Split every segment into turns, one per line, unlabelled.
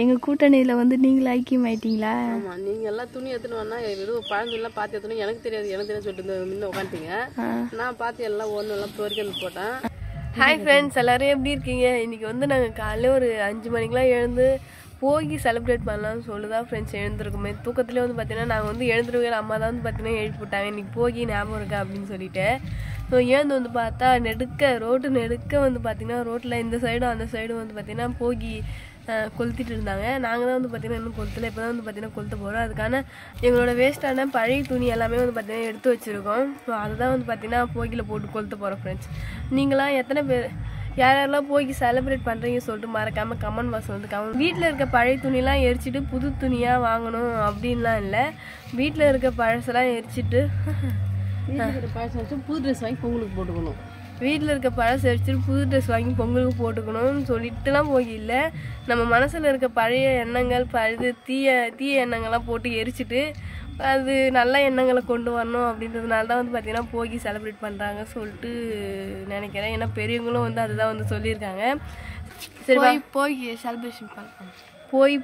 எங்கள் கூட்டணியில் வந்து நீங்களும் ஐக்கியமாயிட்டீங்களா?
ஆமாம், நீங்கள் எல்லாம் துணி எடுத்துன்னு வரனா வெறும் பழஞ்சொல்லாம் பார்த்து எடுத்துன்னு எனக்கு தெரியாது சொல்லிட்டு முன்ன உட்காந்துட்டீங்க. நான் பார்த்து எல்லாம் ஒன்றும் பொறிக்கிறது போட்டேன்.
ஹாய் ஃப்ரெண்ட்ஸ், எல்லோரும் எப்படி இருக்கீங்க? இன்றைக்கி வந்து நாங்கள் காலையில் ஒரு 5 மணிக்கெலாம் எழுந்து போகி செலிப்ரேட் பண்ணலாம்னு சொல்லிதான் ஃப்ரெண்ட்ஸ் எழுந்திருக்குமே. தூக்கத்துலேயே வந்து பார்த்தீங்கன்னா நாங்கள் வந்து எழுந்துருவேன், அம்மா தான் வந்து பார்த்தீங்கன்னா எழுப்பி விட்டாங்க. இன்றைக்கி போகி ஞாபகம் இருக்கா அப்படின்னு சொல்லிட்டு. ஸோ எழுந்து வந்து பார்த்தா ரோட்டு நெடுக்க வந்து பார்த்திங்கன்னா ரோட்டில் இந்த சைடும் அந்த சைடும் வந்து பார்த்திங்கன்னா போகி கொளுத்திட்டு இருந்தாங்க. நாங்கள் தான் வந்து பார்த்திங்கன்னா இன்னும் கொளுத்தல, இப்போ தான் வந்து பார்த்திங்கன்னா கொளுத்த போகிறோம். அதுக்கான எங்களோட வேஸ்ட்டான பழைய துணி எல்லாமே வந்து பார்த்திங்கன்னா எடுத்து வச்சுருக்கோம். ஸோ அதுதான் வந்து பார்த்திங்கன்னா போகியில் போட்டு கொளுத்த போகிறோம் ஃப்ரெண்ட்ஸ். நீங்களாம் எத்தனை பேர் யாரெல்லாம் போகி செலிப்ரேட் பண்ணுறீங்க சொல்லிட்டு மறக்காமல் கமெண்ட் பாக்ஸ் வந்து வீட்டில் இருக்க பழைய துணிலாம் எரிச்சிட்டு புது துணியாக வாங்கணும் அப்படின்லாம் இல்லை. வீட்டில் இருக்க பழசெல்லாம் எரிச்சிட்டு
புது ட்ரெஸ் வாங்கி பொங்கலுக்கு போட்டுக்கணும்.
வீட்டில் இருக்க பழசை எரிச்சிட்டு புது ட்ரெஸ் வாங்கி பொங்கலுக்கு போட்டுக்கணும்னு சொல்லிட்டுலாம் போகி இல்லை. நம்ம மனசில் இருக்க பழைய எண்ணங்கள் தீய எண்ணங்கள்லாம் போட்டு எரிச்சிட்டு அது நல்ல எண்ணங்களை கொண்டு வரணும் அப்படின்றதுனால தான் வந்து பார்த்திங்கன்னா போகி செலிப்ரேட் பண்ணுறாங்க சொல்லிட்டு நினைக்கிறேன். ஏன்னா பெரியவங்களும் வந்து அதுதான் வந்து சொல்லியிருக்காங்க. சரி, போகி செலிப்ரேஷன் பண்ணலாம்,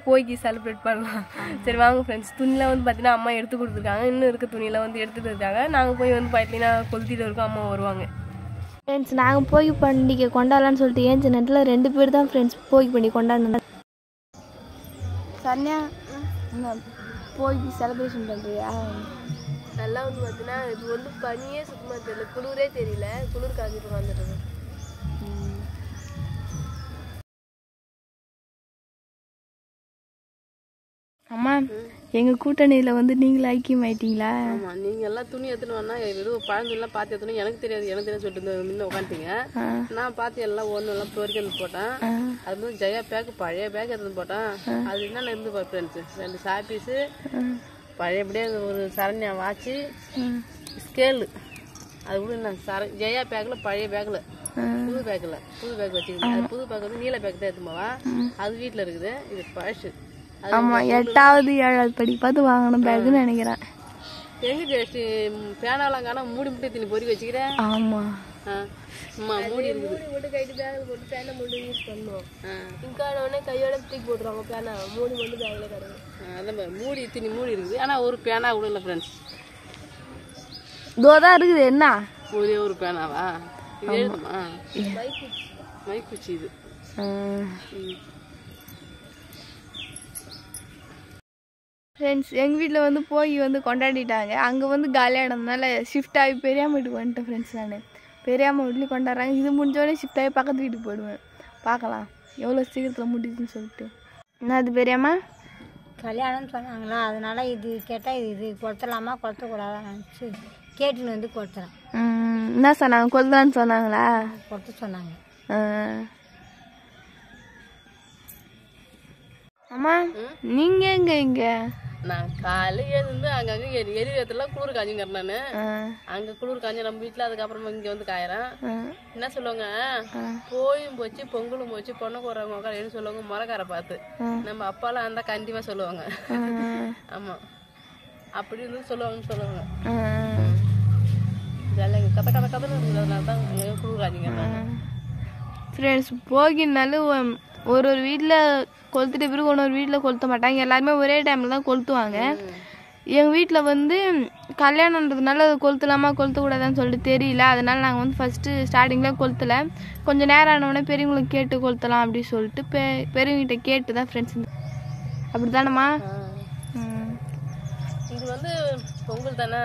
போகி செலிப்ரேட் பண்ணலாம். சரி வாங்க ஃப்ரெண்ட்ஸ். துணிலாம் வந்து பார்த்தீங்கன்னா அம்மா எடுத்து கொடுத்துருக்காங்க. இன்னும் இருக்க துணியெல்லாம் வந்து எடுத்துகிட்டு இருக்காங்க. நாங்கள் போய் வந்து பார்த்தீங்கன்னா கொளுத்திட்டு இருக்கோம், அம்மா வருவாங்க.
ஃப்ரெண்ட்ஸ், நாங்கள் போகி பண்டிகை கொண்டாடலான்னு சொல்லிட்டு ஏன் நேரத்தில் 2 பேர் தான் ஃப்ரெண்ட்ஸ் போகி பண்டிகை கொண்டாடணும். சன்யா, போகி செலிப்ரேஷன் பண்ணுறியா?
நல்லா வந்து பார்த்தீங்கன்னா இது வந்து பனியே சுத்தமாக தெரியல, குளிரே தெரியல, குளிர் காஞ்சிட்டு வந்துடுது.
அம்மா, எங்கள் கூட்டணியில் வந்து நீங்களும் ஐக்கியமாயிட்டீங்களா?
ஆமாம், நீங்கள் எல்லாம் துணி எடுத்துன்னு வரனா வெறும் பழஞ்சொல்லாம் பார்த்து எடுத்துன்னு எனக்கு தெரியாது சொல்லிட்டு முன்ன உட்காந்துட்டீங்க. நான் பார்த்து எல்லாம் ஒன்றும் பொறிக்கிறது போட்டேன். அது வந்து ஜெயா பேக்கு பழைய பேக் எடுத்துன்னு போட்டேன். அது என்னென்ன இருந்து ஃப்ரெண்ட்ஸு 2 சாப்பீஸு பழையபடியே ஒரு சரண்யா வாட்சி ஸ்கேலு. அது கூட என்ன ஜெயா பேக்கில் பழைய பேக்கில் புது பேக் வச்சுக்கிட்டேன். அது புது பேக் வந்து நீல பேக் தான் எடுத்து போவேன். அது வீட்டில் இருக்குது. இது பழசு.
ஆமா, 8வது 7வது படி பார்த்து வாங்கணும் பேக்குன்னு நினைக்கிறேன்.
எங்க பேனாலாம் காண மூடி முட்டை திணி பொறி வச்சுக்கிறேன்.
ஆமா,
மூடி இருக்குது.
போட்டு கைட்டு பேக்கில் போட்டு பேனை மட்டும் யூஸ் பண்ணுவோம். இங்கான உடனே கையோட தூக்கி போட்டுருவாங்க பேனா. மூடி மட்டும் பேக்கில் கிடக்கும்.
அதான் மூடி திணி மூடி இருக்குது. ஆனால் ஒரு பேனா கூட இல்லை ஃப்ரெண்ட்ஸ்.
இதோதான் இருக்குது. என்ன
ஒரே ஒரு பேனாவா? இது எழுதுமா? மைக்குச்சி இது.
ஃப்ரெண்ட்ஸ், எங்கள் வீட்டில் வந்து போகி வந்து கொண்டாடிட்டாங்க. அங்கே வந்து காலியானதுனால ஷிஃப்ட் ஆகி பெரியாம வீட்டுக்கு வந்துட்டேன் ஃப்ரெண்ட்ஸ். நான் பெரியாம வீட்லேயும் கொண்டாடுறாங்க. இது முடிஞ்சோடனே ஷிஃப்ட் ஆகி பக்கத்து வீட்டுக்கு போயிடுவேன். பார்க்கலாம் எவ்வளோ சீக்கிரத்தில் முடியுதுன்னு சொல்லிட்டு. என்ன அது பெரியாமா
கல்யாணம்னு சொன்னாங்களா, அதனால் இது கேட்டால் இது கொளுத்தலாமா கொளுத்தக்கூடாதான்னு நினச்சி கேட்டுன்னு வந்து கொளுத்துறேன்.
என்ன சொன்னாங்க? கொளுத்தலான்னு சொன்னாங்களா?
கொளுத்த சொன்னாங்க.
அம்மா, நீங்கள் எங்கே இங்கே?
நான் காலையில் எழுந்து அங்கங்கே எரிவேத்தெல்லாம் குளிர் காய்ஞ்சிங்கிறேன். நான் அங்கே குளிர் காய்ஞ்ச நம்ம வீட்டில், அதுக்கப்புறமா இங்கே வந்து காயிறேன். என்ன சொல்லுவாங்க, போயும் போச்சு பொங்கலும் போச்சு பொண்ணு போடுறவங்க உட்காந்து சொல்லுவாங்க முறைக்காரை பார்த்து. நம்ம அப்பாலாம் இருந்தால் கண்டிப்பாக சொல்லுவாங்க. ஆமாம், அப்படி இருந்து சொல்லுவாங்க. ஜாலியாக கதை இருக்கிறதுனால தான் அங்கே குளிர் காய்ஞ்சிங்கிறாங்க.
ஃப்ரெண்ட்ஸ், போகினாலும் ஒரு வீட்டில் கொளுத்துட்டு பிறகு ஒரு வீட்டில் கொளுத்த மாட்டாங்க. எல்லாருமே ஒரே டைமில் தான் கொளுத்துவாங்க. எங்கள் வீட்டில் வந்து கல்யாணன்றதுனால அது கொளுத்தலாமா கொளுத்தக்கூடாதான்னு சொல்லிட்டு தெரியல. அதனால் நாங்கள் வந்து ஃபஸ்ட்டு ஸ்டார்டிங்கில் கொளுத்தலை. கொஞ்சம் நேரம் ஆனவுடனே பெரியவங்களுக்கு கேட்டு கொளுத்தலாம் அப்படின்னு சொல்லிட்டு பெரியவங்கிட்ட கேட்டு தான் ஃப்ரெண்ட்ஸ். அப்படி தானேம்மா?
இது வந்து பொங்கல் தானே,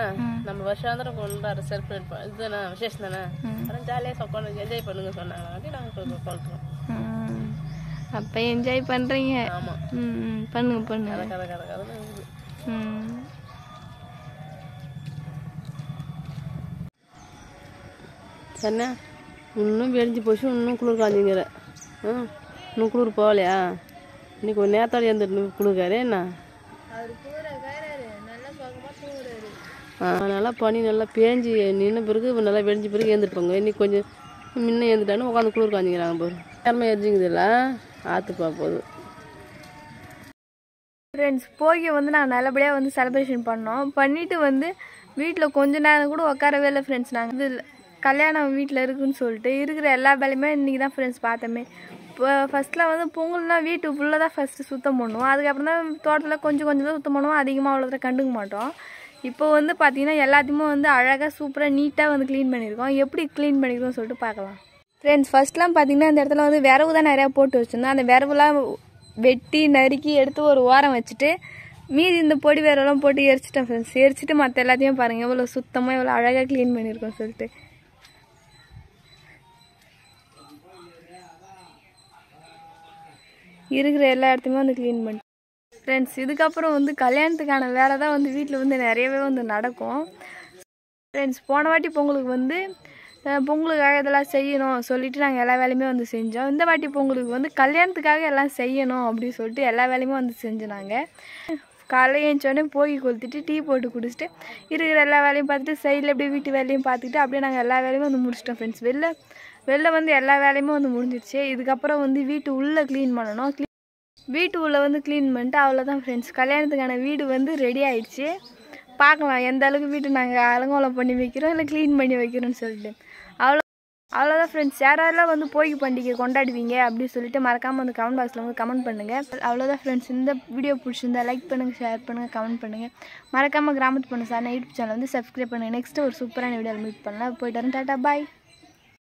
நம்ம வருஷாந்திரம் கொண்டாடுற செலிப்ரேட் இதுதானே விசேஷம் தானே. அதெல்லாம் ஜாலியாக உட்காந்து என்ஜாய் பண்ணுங்க சொன்னாங்க. அப்படி நாங்கள் கொளுத்துறோம்.
அப்போ என்ஜாய் பண்ணுறீங்க?
ஆமாம்,
பண்ணுங்க.
என்ன இன்னும் வெடிஞ்சு போச்சு, இன்னும் குளிர் காஞ்சிங்கிற. இன்னும் குளிர் போகலையா? இன்னைக்கு ஒரு நேரத்தோட எழுந்துட்டு குளிர்காரு என்ன? நல்லா பனி நல்லா பேஞ்சு நின்ன பிறகு நல்லா வெடிஞ்ச பிறகு எழுந்துருப்பாங்க. இன்னைக்கு கொஞ்சம் முன்ன எழுந்துட்டானு உட்காந்து குளிர் காஞ்சிக்கிறாங்க. பாரு நேரமாக எரிஞ்சிங்குதுல்ல, ஆற்றுப்பா போகுது.
ஃப்ரெண்ட்ஸ், போகி வந்து நான் நல்லபடியாக வந்து செலிப்ரேஷன் பண்ணிட்டு வந்து வீட்டில் கொஞ்ச நேரம் கூட உட்காரவே இல்லை ஃப்ரெண்ட்ஸ். நாங்கள் கல்யாணம் வீட்டில் இருக்குன்னு சொல்லிட்டு இருக்கிற எல்லா வேலையுமே இன்றைக்கி தான் ஃப்ரெண்ட்ஸ் பார்த்தோமே. இப்போ ஃபஸ்ட்டில் வந்து பொங்கல்னால் வீட்டு ஃபுல்லாக தான் ஃபஸ்ட்டு சுத்தம் பண்ணுவோம். அதுக்கப்புறம் தான் தோட்டத்தில் கொஞ்சம் கொஞ்சம் தான் சுத்தம் பண்ணுவோம், அதிகமாக அவ்வளோ கண்டுக்க மாட்டோம். இப்போ வந்து பார்த்திங்கன்னா எல்லாத்தையுமே வந்து அழகாக சூப்பராக நீட்டாக வந்து க்ளீன் பண்ணியிருக்கோம். எப்படி க்ளீன் பண்ணியிருக்கோம்னு சொல்லிட்டு பார்க்கலாம். ஃப்ரெண்ட்ஸ் ஃபஸ்ட்லாம் பார்த்திங்கன்னா இந்த இடத்துல வந்து விரவு தான் நிறையா போட்டு வச்சுருந்தோம். அந்த விரவுலாம் வெட்டி நறுக்கி எடுத்து ஒரு ஓரம் வச்சுட்டு மீதி இந்த பொடி விரவெல்லாம் போட்டு எரிச்சிட்டேன் ஃப்ரெண்ட்ஸ். எரிச்சிட்டு மற்ற எல்லாத்தையும் பாருங்கள் எவ்வளோ சுத்தமாக எவ்வளோ அழகாக க்ளீன் பண்ணியிருக்கோம் சொல்லிட்டு. இருக்கிற எல்லா இடத்தையுமே வந்து க்ளீன் பண்ணி ஃப்ரெண்ட்ஸ் இதுக்கப்புறம் வந்து கல்யாணத்துக்கான வேலை தான் வந்து வீட்டில் வந்து நிறையவே வந்து நடக்கும். ஃப்ரெண்ட்ஸ் போன வாட்டி பொங்கலுக்கு வந்து பொங்கலுக்காக இதெல்லாம் செய்யணும் சொல்லிவிட்டு நாங்கள் எல்லா வேலையுமே வந்து செஞ்சோம். இந்த வாட்டி பொங்கலுக்கு வந்து கல்யாணத்துக்காக எல்லாம் செய்யணும் அப்படின்னு சொல்லிட்டு எல்லா வேலையுமே வந்து செஞ்சோம். நாங்கள் காலையில் ஏஞ்சோடனே போகி கொளுத்திட்டு டீ போட்டு குடிச்சிட்டு இருக்கிற எல்லா வேலையும் பார்த்துட்டு சைடில் அப்படியே வீட்டு வேலையும் பார்த்துக்கிட்டு அப்படியே நாங்கள் எல்லா வேலையுமே வந்து முடிச்சிட்டோம் ஃப்ரெண்ட்ஸ். வெளில வந்து எல்லா வேலையுமே வந்து முடிஞ்சிடுச்சு. இதுக்கப்புறம் வந்து வீட்டு உள்ளே க்ளீன் பண்ணணும். வீட்டு உள்ளே வந்து க்ளீன் பண்ணிட்டு அவ்வளோதான் ஃப்ரெண்ட்ஸ். கல்யாணத்துக்கான வீடு வந்து ரெடி ஆகிடுச்சு. பார்க்கலாம் எந்த அளவுக்கு வீட்டு நாங்கள் அலங்கோலம் பண்ணி வைக்கிறோம் இல்லை க்ளீன் பண்ணி வைக்கிறோன்னு சொல்லிட்டு. அவ்வளோதான் ஃப்ரெண்ட்ஸ். யாரெல்லாம் வந்து போகி பண்டிகை கொண்டாடுவீங்க அப்படின்னு சொல்லிட்டு மறக்காமல் வந்து கமெண்ட் பாக்ஸில் வந்து கமெண்ட் பண்ணுங்கள். அவ்வளோதான் ஃப்ரெண்ட்ஸ். இந்த வீடியோ பிடிச்சிருந்தா லைக் பண்ணுங்கள், ஷேர் பண்ணுங்கள், கமெண்ட் பண்ணுங்கள். மறக்காமல் கிராமத்து பொண்ணு சார் யூடியூப் சேனல் வந்து சப்ஸ்கிரைப் பண்ணுங்கள். நெக்ஸ்ட்டு ஒரு சூப்பரான வீடியோவில் மீட் பண்ணலாம். போயிட்டு வரேன். டாட்டா பாய்.